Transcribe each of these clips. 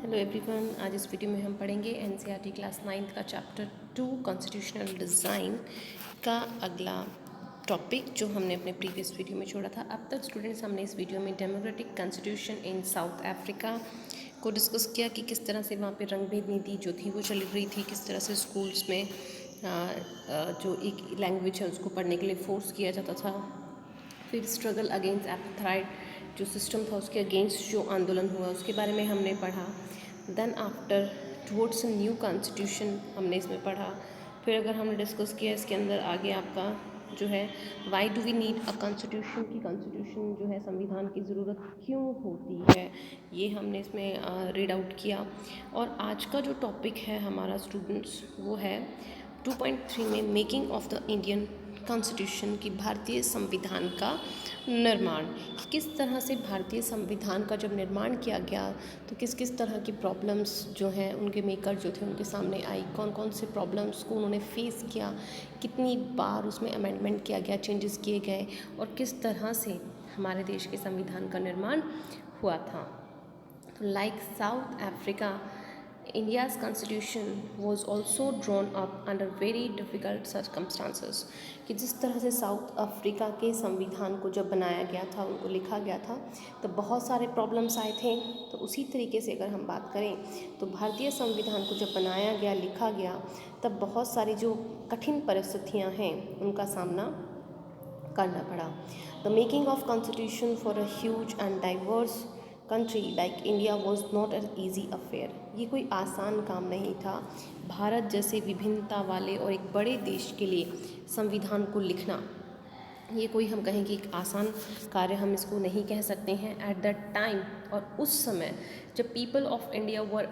Hello everyone, आज इस video में हम पढ़ेंगे एनसीईआरटी क्लास 9th का चैप्टर 2 कॉन्स्टिट्यूशनल डिज़ाइन का अगला टॉपिक जो हमने अपने प्रीवियस वीडियो में छोड़ा था। अब तक स्टूडेंट्स हमने इस वीडियो में democratic constitution in south Africa को डिस्कस किया कि किस तरह से वहाँ पे रंगभेद नीति जो थी वो चल रही थी, किस तरह से स्कूल्स में जो एक लैंग्वेज है उसको पढ़ने के लिए फोर्स किया जाता था। फिर स्ट्रगल अगेंस्ट एपार्थाइड जो सिस्टम था उसके अगेंस्ट जो आंदोलन हुआ उसके बारे में हमने पढ़ा। Then after towards new constitution हमने इसमें पढ़ा। फिर अगर हमने डिस्कस किया इसके अंदर आगे आपका जो है why do we need a constitution की कॉन्स्टिट्यूशन जो है संविधान की ज़रूरत क्यों होती है, ये हमने इसमें रीड आउट किया। और आज का जो टॉपिक है हमारा स्टूडेंट्स वो है 2.3 में making of the Indian constitution की भारतीय संविधान का निर्माण। किस तरह से भारतीय संविधान का जब निर्माण किया गया तो किस किस तरह की प्रॉब्लम्स जो हैं उनके मेकर जो थे उनके सामने आई, कौन कौन से प्रॉब्लम्स को उन्होंने फेस किया, कितनी बार उसमें अमेंडमेंट किया गया, चेंजेस किए गए और किस तरह से हमारे देश के संविधान का निर्माण हुआ था। तो like south Africa, India's constitution was also drawn up under very difficult circumstances। कि जिस तरह से साउथ अफ्रीका के संविधान को जब बनाया गया था, उनको लिखा गया था, तो बहुत सारे प्रॉब्लम्स आए थे। तो उसी तरीके से अगर हम बात करें तो भारतीय संविधान को जब बनाया गया, लिखा गया, तब बहुत सारी जो कठिन परिस्थितियाँ हैं उनका सामना करना पड़ा। The making of constitution for a huge and diverse country like India was not an easy affair. ये कोई आसान काम नहीं था। भारत जैसे विभिन्नता वाले और एक बड़े देश के लिए संविधान को लिखना, ये कोई हम कहें कि एक आसान कार्य हम इसको नहीं कह सकते हैं। एट दैट टाइम, और उस समय जब people of India were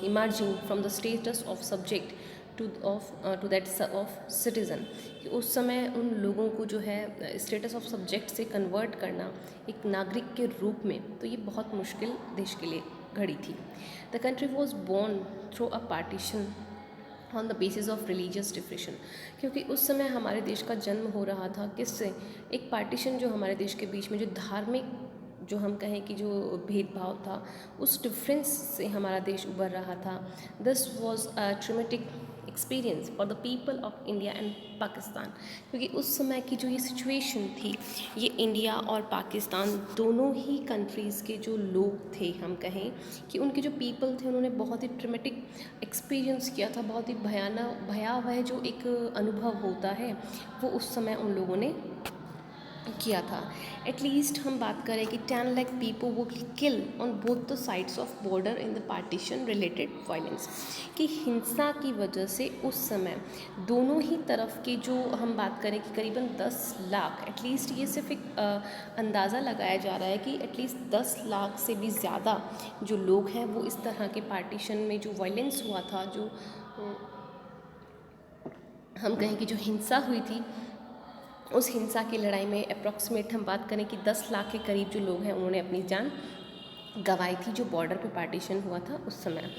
emerging from the status of subject to that of citizen, कि उस समय उन लोगों को जो है स्टेटस ऑफ सब्जेक्ट से कन्वर्ट करना एक नागरिक के रूप में, तो ये बहुत मुश्किल देश के लिए घड़ी थी। The country was born through a partition on the basis of religious differences, क्योंकि उस समय हमारे देश का जन्म हो रहा था किससे, एक पार्टीशन जो हमारे देश के बीच में जो धार्मिक जो हम कहें कि जो भेदभाव था उस डिफरेंस से हमारा देश उभर रहा था। This was a traumatic experience for the people of India and Pakistan, क्योंकि उस समय की जो ये सिचुएशन थी, ये इंडिया और पाकिस्तान दोनों ही कंट्रीज़ के जो लोग थे, हम कहें कि उनके जो पीपल थे, उन्होंने बहुत ही ट्रॉमेटिक एक्सपीरियंस किया था। बहुत ही भयावह जो एक अनुभव होता है वो उस समय उन लोगों ने किया था। एटलीस्ट हम बात करें कि 10 lakh people were kill on both the sides of border in the partition related violence, कि हिंसा की वजह से उस समय दोनों ही तरफ के जो हम बात करें कि करीबन 10 लाख, एटलीस्ट ये सिर्फ एक अंदाज़ा लगाया जा रहा है कि एटलीस्ट 10 लाख से भी ज़्यादा जो लोग हैं वो इस तरह के पार्टीशन में जो वायलेंस हुआ था, जो हम कहें कि जो हिंसा हुई थी, उस हिंसा की लड़ाई में अप्रॉक्सीमेट हम बात करें कि 10 लाख के करीब जो लोग हैं उन्होंने अपनी जान गंवाई थी, जो बॉर्डर पे पार्टीशन हुआ था उस समय।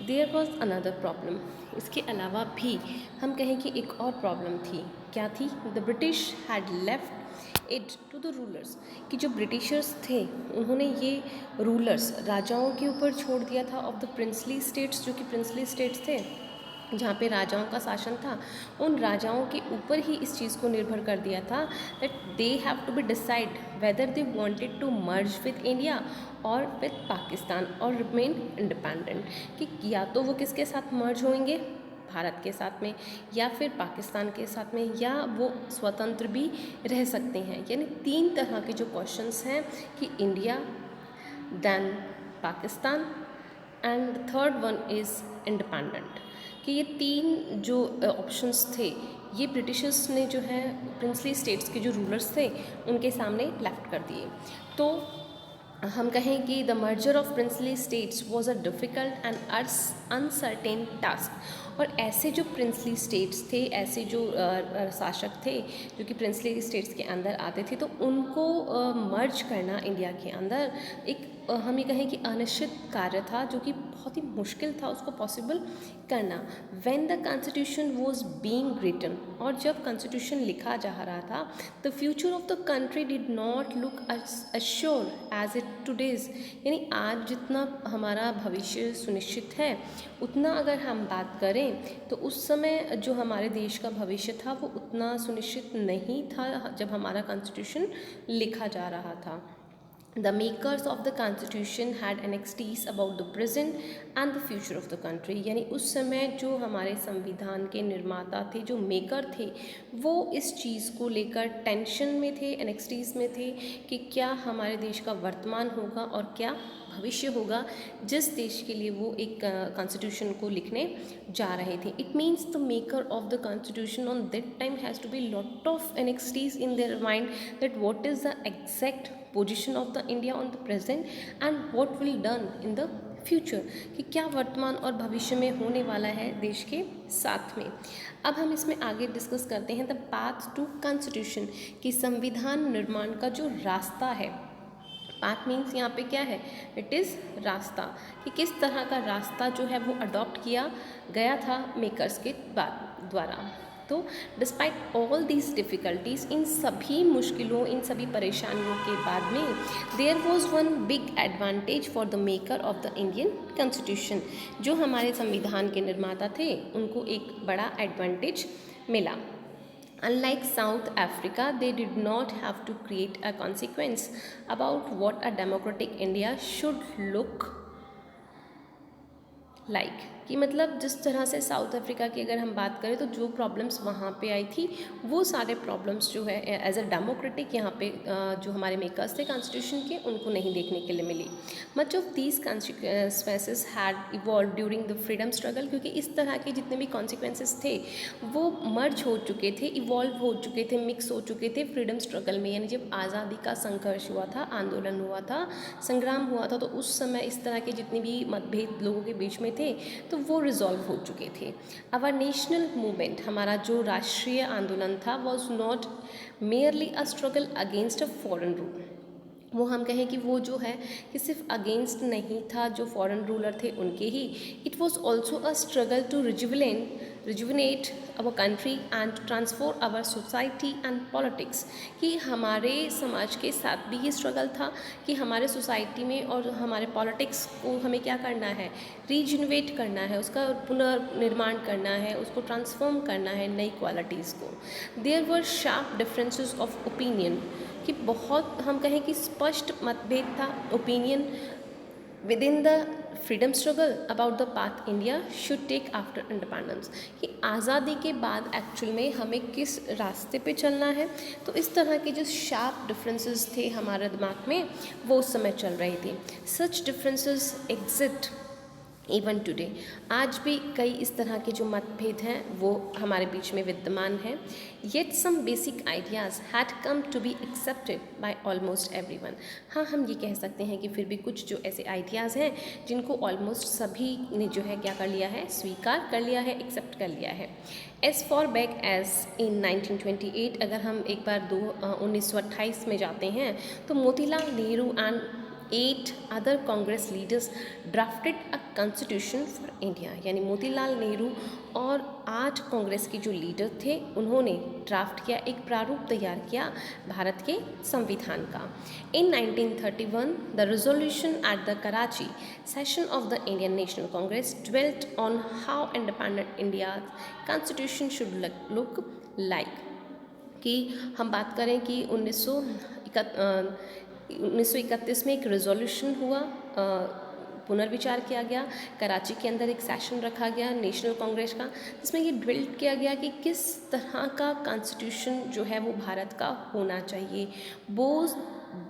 देयर वॉज अनदर प्रॉब्लम, इसके अलावा भी हम कहें कि एक और प्रॉब्लम थी। क्या थी? The British had left it to the rulers, कि जो ब्रिटिशर्स थे उन्होंने ये रूलर्स राजाओं के ऊपर छोड़ दिया था ऑफ द प्रिंसली स्टेट्स, जो कि प्रिंसली स्टेट्स थे जहाँ पे राजाओं का शासन था, उन राजाओं के ऊपर ही इस चीज़ को निर्भर कर दिया था that they have to be decide whether they wanted to merge with India और विद पाकिस्तान और रिमेन इंडिपेंडेंट, कि या तो वो किसके साथ मर्ज होंगे, भारत के साथ में, या फिर पाकिस्तान के साथ में, या वो स्वतंत्र भी रह सकते हैं। यानी 3 तरह के जो क्वेश्चंस हैं कि India, then Pakistan and third one is independent, कि ये 3 जो ऑप्शंस थे ये ब्रिटिशर्स ने जो है प्रिंसली स्टेट्स के जो रूलर्स थे उनके सामने लेफ्ट कर दिए। तो हम कहें कि the merger of princely states was a difficult and uncertain task, और ऐसे जो प्रिंसली स्टेट्स थे, ऐसे जो शासक थे जो कि प्रिंसली स्टेट्स के अंदर आते थे, तो उनको मर्ज करना इंडिया के अंदर एक हम ये कहें कि अनिश्चित कार्य था, जो कि बहुत ही मुश्किल था उसको पॉसिबल करना। When the constitution was being written, और जब कॉन्स्टिट्यूशन लिखा जा रहा था, the future of the country did not look assure as it today's, यानी आज जितना हमारा भविष्य सुनिश्चित है उतना अगर हम बात करें तो उस समय जो हमारे देश का भविष्य था वो उतना सुनिश्चित नहीं था जब हमारा कॉन्स्टिट्यूशन लिखा जा रहा था। The makers of the constitution had anxieties about the present and the future of the country, यानी उस समय जो हमारे संविधान के निर्माता थे, जो मेकर थे, वो इस चीज़ को लेकर टेंशन में थे, एनेक्सटीज में थे कि क्या हमारे देश का वर्तमान होगा और क्या भविष्य होगा जिस देश के लिए वो एक कॉन्स्टिट्यूशन को लिखने जा रहे थे। It means the maker of the constitution on that time has to be lot of anxieties in their mind that what is the exact position of the India on the present and what will done in the future, कि क्या वर्तमान और भविष्य में होने वाला है देश के साथ में। अब हम इसमें आगे डिस्कस करते हैं द पाथ टू कॉन्स्टिट्यूशन, कि संविधान निर्माण का जो रास्ता है। पाथ मीन्स यहाँ पे क्या है, इट इज़ रास्ता, कि किस तरह का रास्ता जो है वो अडॉप्ट किया गया था मेकर्स के द्वारा। तो डिस्पाइट ऑल दीज डिफ़िकल्टीज़, इन सभी मुश्किलों, इन सभी परेशानियों के बाद में there was one big advantage for the maker of the Indian constitution, जो हमारे संविधान के निर्माता थे उनको एक बड़ा एडवांटेज मिला। Unlike South Africa, they did not have to create a consequence about what a democratic India should look like, कि मतलब जिस तरह से साउथ अफ्रीका की अगर हम बात करें तो जो प्रॉब्लम्स वहाँ पे आई थी वो सारे प्रॉब्लम्स जो है एज अ डेमोक्रेटिक यहाँ पे जो हमारे मेकर्स थे कॉन्स्टिट्यूशन के उनको नहीं देखने के लिए मिली। Much of these consequences had evolve during the freedom struggle, क्योंकि इस तरह के जितने भी कॉन्सिक्वेंसेस थे वो मर्ज हो चुके थे, इवॉल्व हो चुके थे, मिक्स हो चुके थे फ्रीडम स्ट्रगल में, यानी जब आज़ादी का संघर्ष हुआ था, आंदोलन हुआ था, संग्राम हुआ था, तो उस समय इस तरह के जितने भी मतभेद लोगों के बीच में थे तो वो रिजॉल्व हो चुके थे। आवर नेशनल मूवमेंट, हमारा जो राष्ट्रीय आंदोलन था, was not merely a struggle against a foreign rule, वो हम कहें कि वो जो है कि सिर्फ अगेंस्ट नहीं था जो फॉरेन रूलर थे उनके ही, it was also a struggle to rejuvenate our country and transform our society and politics, कि हमारे समाज के साथ भी ये स्ट्रगल था कि हमारे सोसाइटी में और हमारे पॉलिटिक्स को हमें क्या करना है, रीजनरेट करना है, उसका पुनर्निर्माण करना है, उसको ट्रांसफॉर्म करना है नई क्वालिटीज़ को। There were sharp differences of opinion, कि बहुत हम कहें कि स्पष्ट मतभेद था, opinion within the freedom struggle about the path India should take after independence, कि आज़ादी के बाद एक्चुअल में हमें किस रास्ते पे चलना है। तो इस तरह के जो शार्प डिफरेंसेस थे हमारे दिमाग में वो उस समय चल रहे थे। सच डिफरेंसेस एग्जिस्ट इवन टुडे, आज भी कई इस तरह के जो मतभेद हैं वो हमारे बीच में विद्यमान हैं। Yet some basic ideas had come to be accepted by almost everyone, हाँ हम ये कह सकते हैं कि फिर भी कुछ जो ऐसे आइडियाज़ हैं जिनको ऑलमोस्ट सभी ने जो है क्या कर लिया है, स्वीकार कर लिया है, एक्सेप्ट कर लिया है। As far back as in 1928, अगर हम एक बार 1928 में जाते हैं तो Motilal Nehru and 8 other Congress leaders drafted a constitution for India, यानी मोतीलाल नेहरू और 8 कांग्रेस के जो लीडर थे उन्होंने ड्राफ्ट किया, एक प्रारूप तैयार किया भारत के संविधान का। इन 1931 the resolution at the Karachi session of the Indian national Congress dwelt on how independent India constitution should look like, कि हम बात करें कि 1931 में एक रेजोल्यूशन हुआ, पुनर्विचार किया गया, कराची के अंदर एक सेशन रखा गया नेशनल कांग्रेस का, जिसमें ये ड्रिल्ड किया गया कि किस तरह का कॉन्स्टिट्यूशन जो है वो भारत का होना चाहिए।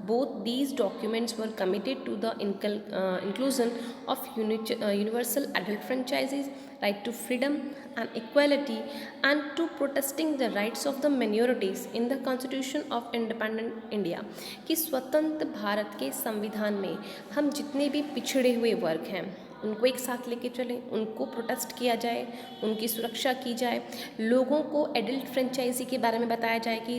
Both these documents were committed to the inclusion of universal adult franchises, right to freedom and equality, and to protesting the rights of the minorities in the Constitution of Independent India, कि स्वतंत्र भारत के संविधान में हम जितने भी पिछड़े हुए वर्ग हैं उनको एक साथ लेके चलें, उनको प्रोटेस्ट किया जाए, उनकी सुरक्षा की जाए, लोगों को एडल्ट फ्रेंचाइजी के बारे में बताया जाए कि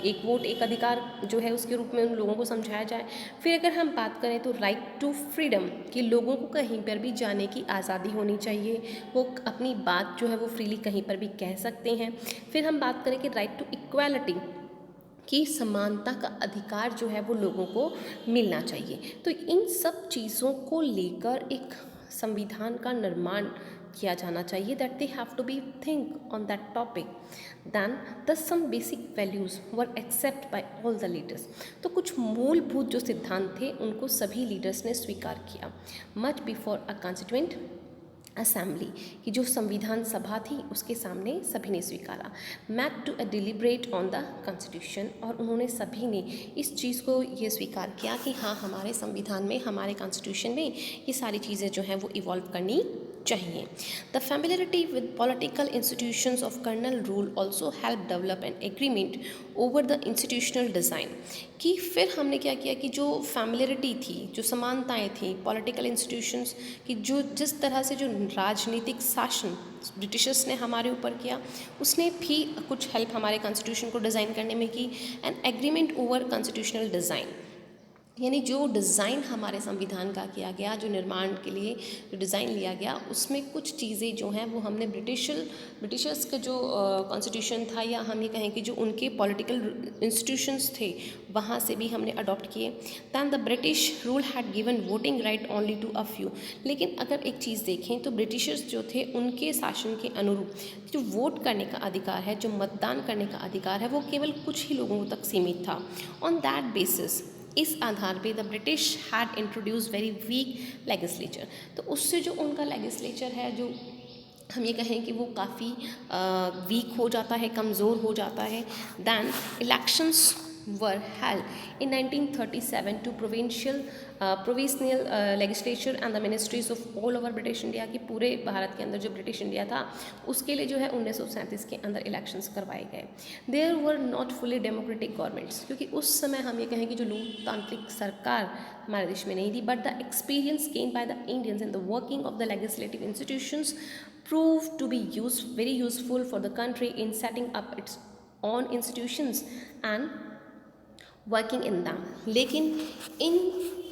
एक वोट एक अधिकार जो है उसके रूप में उन लोगों को समझाया जाए। फिर अगर हम बात करें तो राइट टू फ्रीडम, कि लोगों को कहीं पर भी जाने की आज़ादी होनी चाहिए, वो अपनी बात जो है वो फ्रीली कहीं पर भी कह सकते हैं। फिर हम बात करें कि राइट टू इक्वालिटी, कि समानता का अधिकार जो है वो लोगों को मिलना चाहिए। तो इन सब चीज़ों को लेकर एक संविधान का निर्माण किया जाना चाहिए, that they have to be think on that topic. Then the some basic values were accept by all the leaders. तो कुछ मूलभूत जो सिद्धांत थे उनको सभी लीडर्स ने स्वीकार किया। Much before a constituent assembly, की जो संविधान सभा थी उसके सामने सभी ने स्वीकारा। Met to deliberate on the constitution, और उन्होंने सभी ने इस चीज़ को ये स्वीकार किया कि हाँ, हमारे संविधान में, हमारे कॉन्स्टिट्यूशन में ये सारी चीज़ें जो हैं वो इवॉल्व करनी चाहिए। The familiarity with political institutions of colonial rule also help develop an agreement over the institutional design, कि फिर हमने क्या किया कि जो फैमिलियरिटी थी, जो समानताएं थी पॉलिटिकल इंस्टीट्यूशंस की, जो जिस तरह से जो राजनीतिक शासन ब्रिटिशर्स ने हमारे ऊपर किया, उसने भी कुछ हेल्प हमारे कॉन्स्टिट्यूशन को डिज़ाइन करने में की। N agreement over constitutional design, यानी जो डिज़ाइन हमारे संविधान का किया गया, जो निर्माण के लिए जो डिज़ाइन लिया गया, उसमें कुछ चीज़ें जो हैं वो हमने ब्रिटिशर्स का जो कॉन्स्टिट्यूशन था, या हम ये कहें कि जो उनके पॉलिटिकल इंस्टीट्यूशंस थे, वहाँ से भी हमने अडॉप्ट किए। Then the British rule had given voting right only to a few. लेकिन अगर एक चीज़ देखें तो ब्रिटिशर्स जो थे उनके शासन के अनुरूप जो वोट करने का अधिकार है, जो मतदान करने का अधिकार है, वो केवल कुछ ही लोगों तक सीमित था। ऑन दैट बेसिस, इस आधार पे the British had introduce very weak legislature. तो उससे जो उनका लेजिस्लेचर है, जो हम ये कहें कि वो काफ़ी वीक हो जाता है, कमज़ोर हो जाता है। Then elections were held in 1937 to provincial legislature and the ministries of all over British India, की पूरे भारत के अंदर जो ब्रिटिश इंडिया था उसके लिए जो है 1937 के अंदर इलेक्शंस करवाए गए। There were not fully democratic governments, क्योंकि उस समय हम ये कहें कि जो लोकतांत्रिक सरकार हमारे देश में नहीं थी, but the experience gain by the Indians in the working of the legislative institutions proved to be very useful for the country in setting up its own institutions and working in them. लेकिन इन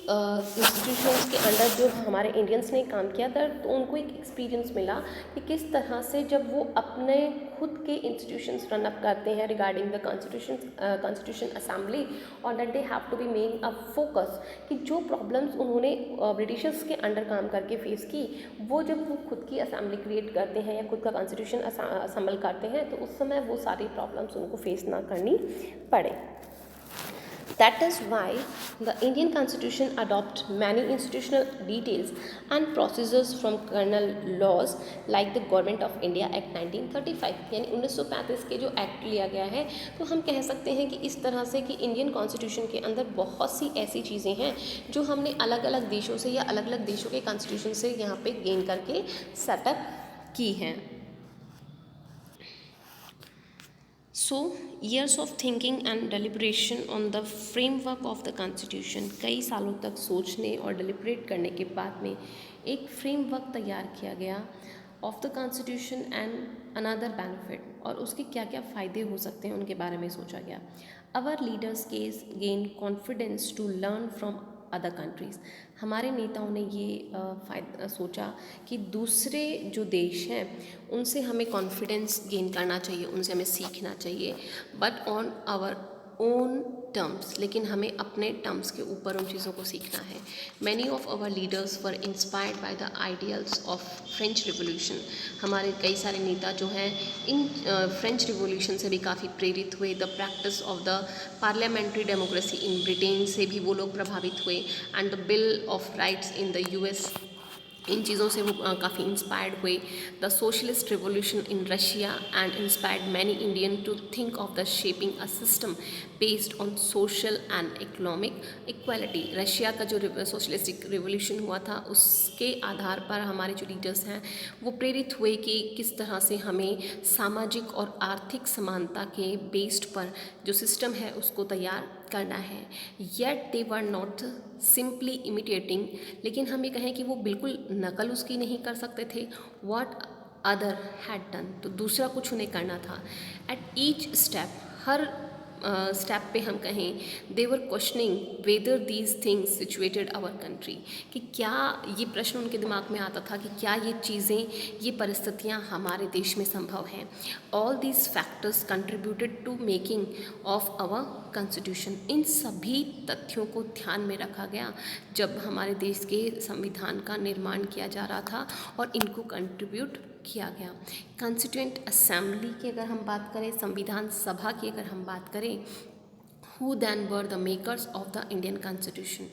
institutions के under जो हमारे Indians ने काम किया था, तो उनको एक एक्सपीरियंस मिला कि किस तरह से जब वो अपने खुद के इंस्टीट्यूशंस रन अप करते हैं रिगार्डिंग द कॉन्स्टिट्यूशन असेंबली, और that they have to be main a focus, कि जो प्रॉब्लम्स उन्होंने ब्रिटिशर्स के अंडर काम करके फेस की, वो जब वो खुद की असेंबली क्रिएट करते हैं या खुद का कॉन्स्टिट्यूशन असेंबल करते हैं, तो उस समय वो सारी प्रॉब्लम्स उनको फेस ना करनी पड़े। That is why the Indian Constitution adopts many institutional details and procedures from Colonial laws like the Government of India Act 1935, यानी 1935 के जो एक्ट लिया गया है, तो हम कह सकते हैं कि इस तरह से कि इंडियन कॉन्स्टिट्यूशन के अंदर बहुत सी ऐसी चीज़ें हैं जो हमने अलग अलग देशों से या अलग अलग देशों के कॉन्स्टिट्यूशन से यहाँ पे गेन करके सेटअप की हैं। So years of thinking and deliberation on the framework of the constitution, कई सालों तक सोचने और डेलिब्रेट करने के बाद में एक फ्रेमवर्क तैयार किया गया of the constitution and another benefit, और उसके क्या क्या फ़ायदे हो सकते हैं उनके बारे में सोचा गया। Our leaders case gain confidence to learn from other countries, हमारे नेताओं ने ये सोचा कि दूसरे जो देश हैं उनसे हमें कॉन्फिडेंस गेन करना चाहिए, उनसे हमें सीखना चाहिए, but on our own terms, लेकिन हमें अपने टर्म्स के ऊपर उन चीज़ों को सीखना है। Many of our leaders were inspired by the ideals of French revolution, हमारे कई सारे नेता जो हैं इन फ्रेंच रिवोल्यूशन से भी काफ़ी प्रेरित हुए। The practice of the parliamentary democracy in Britain से भी वो लोग प्रभावित हुए, and the bill of rights in the US, इन चीज़ों से वो काफ़ी इंस्पायर्ड हुए। The socialist revolution in Russia and inspired many Indian to think of the shaping a system based on social and economic equality, Russia का जो socialistic revolution हुआ था उसके आधार पर हमारे जो लीडर्स हैं वो प्रेरित हुए कि किस तरह से हमें सामाजिक और आर्थिक समानता के बेस्ड पर जो सिस्टम है उसको तैयार करना है। Yet they were not simply imitating, लेकिन हम ये कहें कि वो बिल्कुल नकल उसकी नहीं कर सकते थे। व्हाट अदर हैड डन, तो दूसरा कुछ उन्हें करना था। एट ईच स्टेप, हर स्टेप पे हम कहें, they were questioning whether these things situated our country, कि क्या ये प्रश्न उनके दिमाग में आता था कि क्या ये चीज़ें, ये परिस्थितियाँ हमारे देश में संभव हैं। All these factors contributed to making of our constitution, इन सभी तथ्यों को ध्यान में रखा गया जब हमारे देश के संविधान का निर्माण किया जा रहा था, और इनको कंट्रीब्यूट किया गया। कॉन्स्टिट्यूएंट असेंबली की अगर हम बात करें, संविधान सभा की अगर हम बात करें, who then were the makers of the Indian constitution,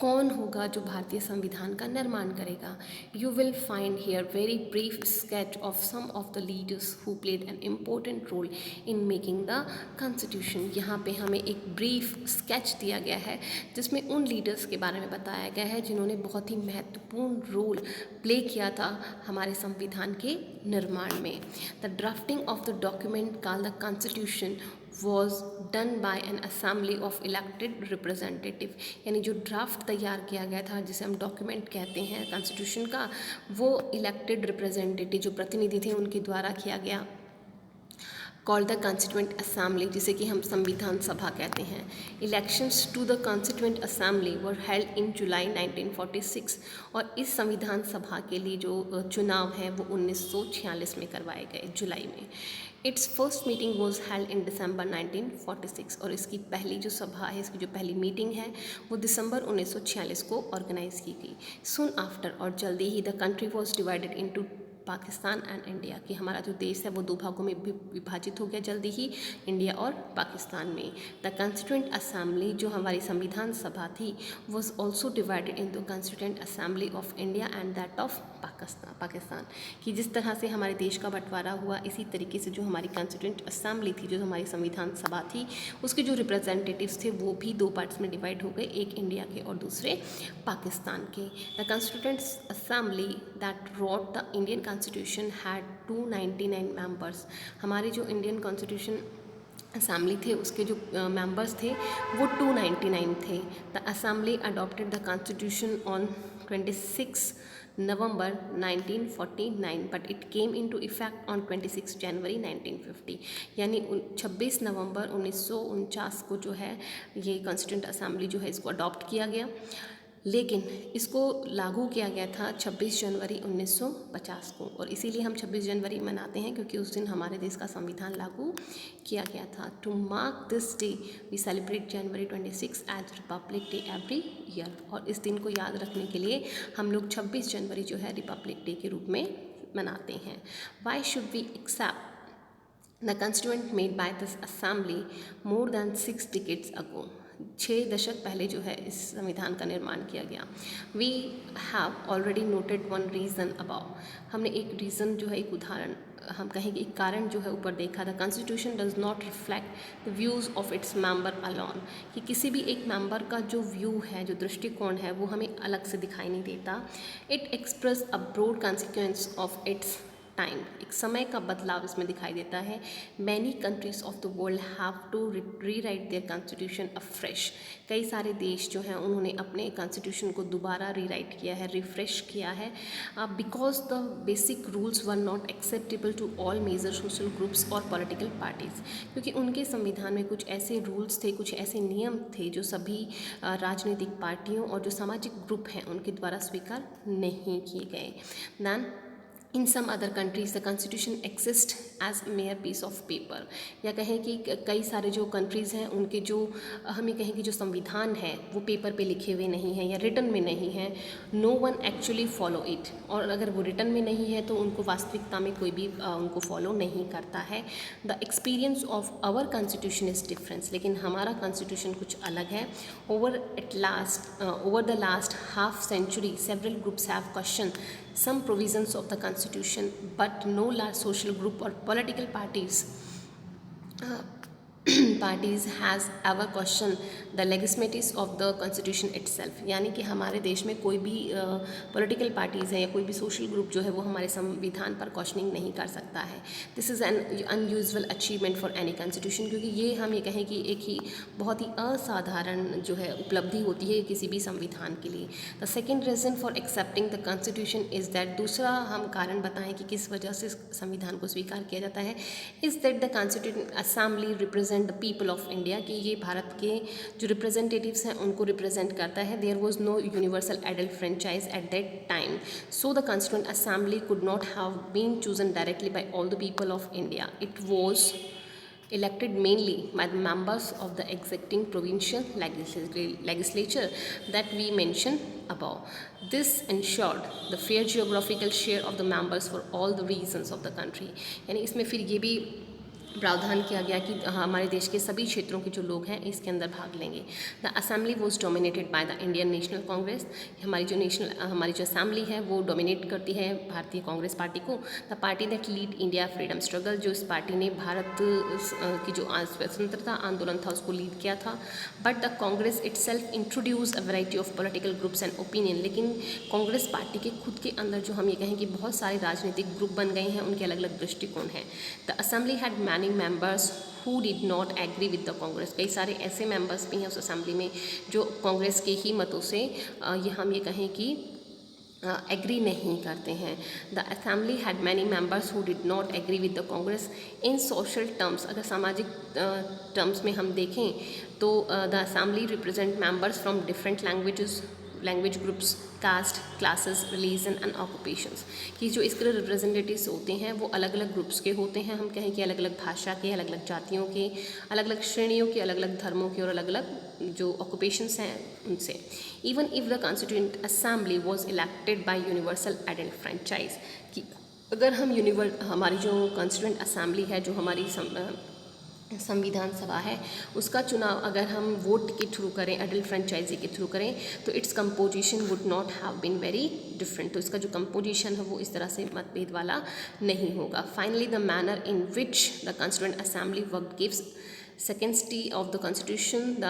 कौन होगा जो भारतीय संविधान का निर्माण करेगा। You will find here very brief sketch of some of the leaders who played an important role in making the constitution. यहाँ पे हमें एक ब्रीफ स्केच दिया गया है जिसमें उन लीडर्स के बारे में बताया गया है जिन्होंने बहुत ही महत्वपूर्ण रोल प्ले किया था हमारे संविधान के निर्माण में। The drafting of the document called the constitution was done by an assembly of elected representative, यानी जो ड्राफ्ट तैयार किया गया था, जिसे हम डॉक्यूमेंट कहते हैं कॉन्स्टिट्यूशन का, वो इलेक्टेड रिप्रेजेंटेटिव जो प्रतिनिधि थे उनके द्वारा किया गया। कॉल्ड द कॉन्स्टिट्यूएंट असेंबली, जिसे कि हम संविधान सभा कहते हैं। Elections to the constituent assembly were held in July 1946, और इस संविधान सभा के लिए जो चुनाव हैं वो 1946 में करवाए गए, जुलाई में। Its first meeting was held in December 1946, और इसकी पहली जो सभा है, इसकी जो पहली मीटिंग है वो दिसंबर 1946 को ऑर्गेनाइज की गई। सून आफ्टर, और जल्दी ही, the country was divided into Pakistan and India, कि हमारा जो देश है वो दो भागों में विभाजित हो गया जल्दी ही, इंडिया और पाकिस्तान में। द कॉन्स्टिट्यूएंट असेंबली, जो हमारी संविधान सभा थी, was also divided in the constituent assembly of India and that of Pakistan, कि जिस तरह से हमारे देश का बंटवारा हुआ, इसी तरीके से जो हमारी कॉन्स्टिट्यूएंट असेंबली थी, जो हमारी संविधान सभा थी, उसके जो रिप्रेजेंटेटिव्स थे वो भी दो पार्ट्स में डिवाइड हो गए, एक इंडिया के और दूसरे पाकिस्तान के। The constituent assembly that wrote the Indian constitution had 299 members, हमारे जो इंडियन कॉन्स्टिट्यूशन असेंबली थे उसके जो मेंबर्स थे वो 299 थे। The assembly adopted the constitution on 26 November 1949, but it came into effect on 26 जनवरी 1950, यानी 26 नवंबर 1949 को जो है ये कॉन्स्टिट्यूएंट असेंबली जो है इसको अडॉप्ट किया गया, लेकिन इसको लागू किया गया था 26 जनवरी 1950 को, और इसीलिए हम 26 जनवरी मनाते हैं क्योंकि उस दिन हमारे देश का संविधान लागू किया गया था। To mark this day we celebrate January 26 as republic day every year, और इस दिन को याद रखने के लिए हम लोग 26 जनवरी जो है रिपब्लिक डे के रूप में मनाते हैं। Why should we accept the constituent made by this assembly more than 6 decades ago, 6 दशक पहले जो है इस संविधान का निर्माण किया गया। We have already noted one reason about, हमने एक रीज़न जो है, एक उदाहरण, हम कहेंगे एक कारण जो है ऊपर देखा। The constitution does not reflect the views of its member alone, कि किसी भी एक मेंबर का जो व्यू है, जो दृष्टिकोण है, वो हमें अलग से दिखाई नहीं देता। It express a broad consequence of its time, एक समय का बदलाव इसमें दिखाई देता है। Many countries of the world have to rewrite their constitution afresh, कई सारे देश जो हैं उन्होंने अपने कॉन्स्टिट्यूशन को दोबारा री राइट किया है, रिफ्रेश किया है, because the basic rules were not acceptable to all major social groups और पॉलिटिकल पार्टीज़, क्योंकि उनके संविधान में कुछ ऐसे रूल्स थे, कुछ ऐसे नियम थे जो सभी राजनीतिक पार्टियों और जो सामाजिक ग्रुप हैं उनके द्वारा स्वीकार नहीं किए गए। Then in some other countries the constitution exist as mere piece of paper, या कहें कि कई सारे जो कंट्रीज़ हैं उनके जो हमें कहें कि जो संविधान है वो पेपर पे लिखे हुए नहीं हैं या रिटन में नहीं है। No one actually follow it, और अगर वो रिटन में नहीं है तो उनको वास्तविकता में कोई भी उनको फॉलो नहीं करता है। The experience of our constitution is difference, लेकिन हमारा कॉन्स्टिट्यूशन कुछ अलग है। Over the last half century several groups have question some provisions of the constitution, but no large social group or political parties parties has ever questioned the legitimacy of the constitution itself। यानी कि हमारे देश में कोई भी political parties है या कोई भी सोशल ग्रुप जो है वो हमारे संविधान पर क्वेश्चनिंग नहीं कर सकता है। This is an unusual achievement for any constitution, क्योंकि ये हम ये कहें कि एक ही बहुत ही असाधारण जो है उपलब्धि होती है किसी भी संविधान के लिए। The second reason for accepting the constitution is that, दूसरा हम कारण बताएं कि किस वजह से संविधान को स्वीकार किया जाता है, is that the constituent assembly represent the people of India, कि ये भारत के जो रिप्रेजेंटेटिव्स हैं उनको रिप्रेजेंट करता है। There was no universal adult franchise at that time, so the constituent assembly could not have been chosen directly by all the people of India. It was elected mainly by the members of the executive provincial legislature that we mentioned above. This ensured the fair geographical share of the members for all the regions of the country। यानी इसमें फिर ये भी प्रावधान किया गया कि हमारे देश के सभी क्षेत्रों के जो लोग हैं इसके अंदर भाग लेंगे। The assembly was dominated by the Indian national Congress. हमारी जो असेंबली है वो डोमिनेट करती है भारतीय कांग्रेस पार्टी को। The party that lead India freedom struggle, जो इस पार्टी ने भारत की जो स्वतंत्रता आंदोलन था उसको लीड किया था। But the Congress itself introduce a variety of political groups and opinion, लेकिन कांग्रेस पार्टी के खुद के अंदर जो हम ये कहें कि बहुत सारे राजनीतिक ग्रुप बन गए हैं, उनके अलग अलग दृष्टिकोण हैं। The assembly had many members who did not agree with the Congress, कई सारे ऐसे मेंबर्स भी हैं उस असेंबली में जो कांग्रेस के ही मतों से ये हम ये कहें कि एग्री नहीं करते हैं। The assembly had many members who did not agree with the Congress in social terms. अगर सामाजिक टर्म्स में हम देखें तो the assembly represent members from different language groups, caste, classes, religion and occupations, कि जो इसके रिप्रेजेंटेटिव्स होते हैं वो अलग अलग ग्रुप्स के होते हैं, हम कहें कि अलग अलग भाषा के, अलग अलग जातियों के, अलग अलग श्रेणियों के, अलग अलग धर्मों के और अलग अलग जो ऑक्यूपेशंस हैं उनसे। Even if the constituent assembly was elected by universal adult franchise, कि अगर हम हमारी जो कॉन्स्टिट्यूएंट असेंबली है, जो हमारी संविधान सभा है, उसका चुनाव अगर हम वोट के थ्रू करें, एडल्ट फ्रेंचाइजी के थ्रू करें, तो it's composition would not have been very different. तो इसका जो कंपोजिशन है वो इस तरह से मतभेद वाला नहीं होगा। Finally the manner in which the constituent assembly work gives secondary of the constitution. The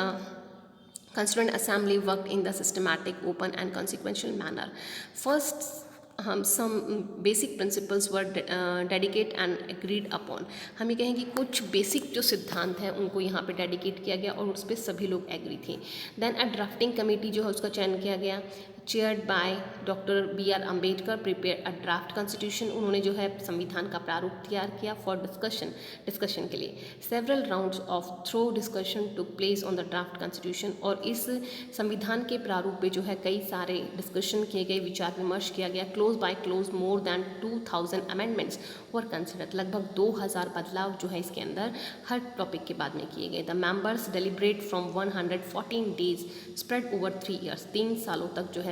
Constituent Assembly worked in the systematic, open and consequential manner. First, some basic principles were dedicate and agreed upon. हम ये कहें कि कुछ basic जो सिद्धांत हैं उनको यहाँ पे डेडिकेट किया गया और उस पर सभी लोग एग्री थे। देन अ ड्राफ्टिंग कमेटी जो है उसका चयन किया गया, chaired by doctor B.R. Ambedkar, prepare a draft constitution. उन्होंने जो है संविधान का प्रारूप तैयार किया फॉर डिस्कशन के लिए। Several rounds of thorough discussion took place on the draft constitution, और इस संविधान के प्रारूप पे जो है कई सारे डिस्कशन किए गए, विचार विमर्श किया गया। Close by close more than 2000 amendments were considered, लगभग 2000 बदलाव जो है इसके अंदर हर टॉपिक के बाद में किए गए। The members deliberate from 114 days spread over 3 years, 3 सालों तक जो है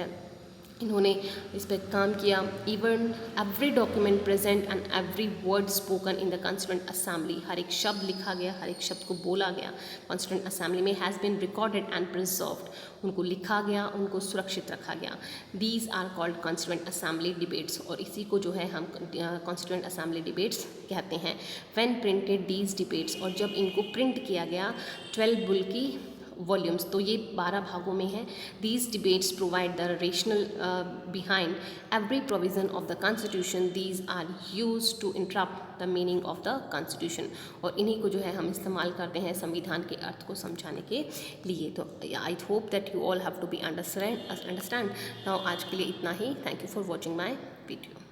इन्होंने इस पर काम किया। Even every document present and every word spoken in the constituent assembly, हर एक शब्द लिखा गया, हर एक शब्द को बोला गया कॉन्स्टिट्यूएंट असेंबली में, has been recorded and preserved, उनको लिखा गया, उनको सुरक्षित रखा गया। These are called constituent assembly debates, और इसी को जो है हम कॉन्स्टिट्यूएंट असेंबली डिबेट्स कहते हैं। व्हेन प्रिंटेड दीज डिबेट्स, और जब इनको प्रिंट किया गया 12 बुल्की वॉल्यूम्स, तो ये 12 भागों में है। These debates provide the rational behind every provision of the constitution. These are use to interpret the meaning of the constitution, और इन्हीं को जो है हम इस्तेमाल करते हैं संविधान के अर्थ को समझाने के लिए। तो I hope that you all have to be understand now. आज के लिए इतना ही। Thank you for watching my video.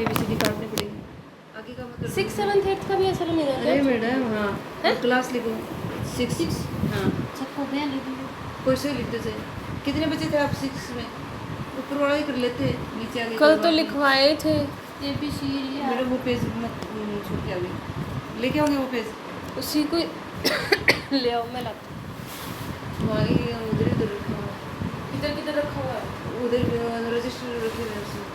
ABCD काटनी पड़ेगी। आगे का मतलब 6, 7, 8 का भी ऐसा नहीं अरे रहता। मैडम हाँ हैं? क्लास लिखो 6 हाँ सबको बयान लिख दीजिए। कोई से लिख दे चाहे। कितने बचे थे आप 6 में? ऊपर वाला ही कर लेते, नीचे आगे कल तो करवा के। लिखवाए थे। ABCD मैडम वो पेज मत छोड़ के आ गई, लेके आओगे वो पेज? उसी को ले आओ, मैं लाती वहाँ ही उधर ही उधर रखा हुआ हूँ। इधर किधर रखा हुआ है? उधर रजिस्टर रखे हुए हैं उसमें।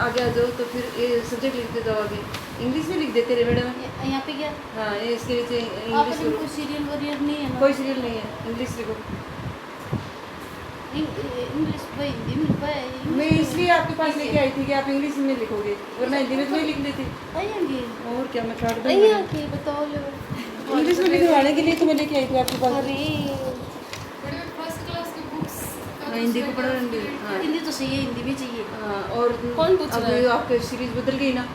आगे आ जाओ तो फिर ये सब्जेक्ट लिखते जाओ आगे। इंग्लिश में लिख देते रहे मैडम। यहाँ पे क्या हाँ ये इसके नीचे आप इंग्लिश कोई सीरियल वरियल नहीं है ना? कोई सीरियल नहीं है, इंग्लिश लिखो। इंग्लिश भाई हिंदी में लिखा है। मैं इसलिए आपके पास लेके आई थी कि आप इंग्लिश में लिखोगे, वरना हिंदी में तो नहीं लिख देती। आएंगे और क्या मैं काट नहीं दूँगी। आके बताओ लो। इंग्लिश में लिखवाने के लिए तो मैं लेके आई थी आपके पास। अरे हाँ, हिंदी को पढ़ा रही हूँ। हाँ हिंदी तो सही है, हिंदी भी चाहिए। हाँ, और कौन पूछ रहा है? अब आपके सीरीज बदल गई ना।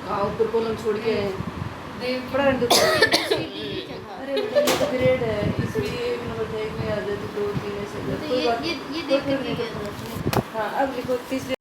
हाँ ऊपर कॉलम छोड़ के पढ़ा रही हूँ। अरे बेटा ये तो ग्रेड है, इसमें 1 नंबर था, 1 में आ जाती 2, 3 ऐसे। तो कोई बात ये नहीं। देख कर हाँ अब लिखो तीसरे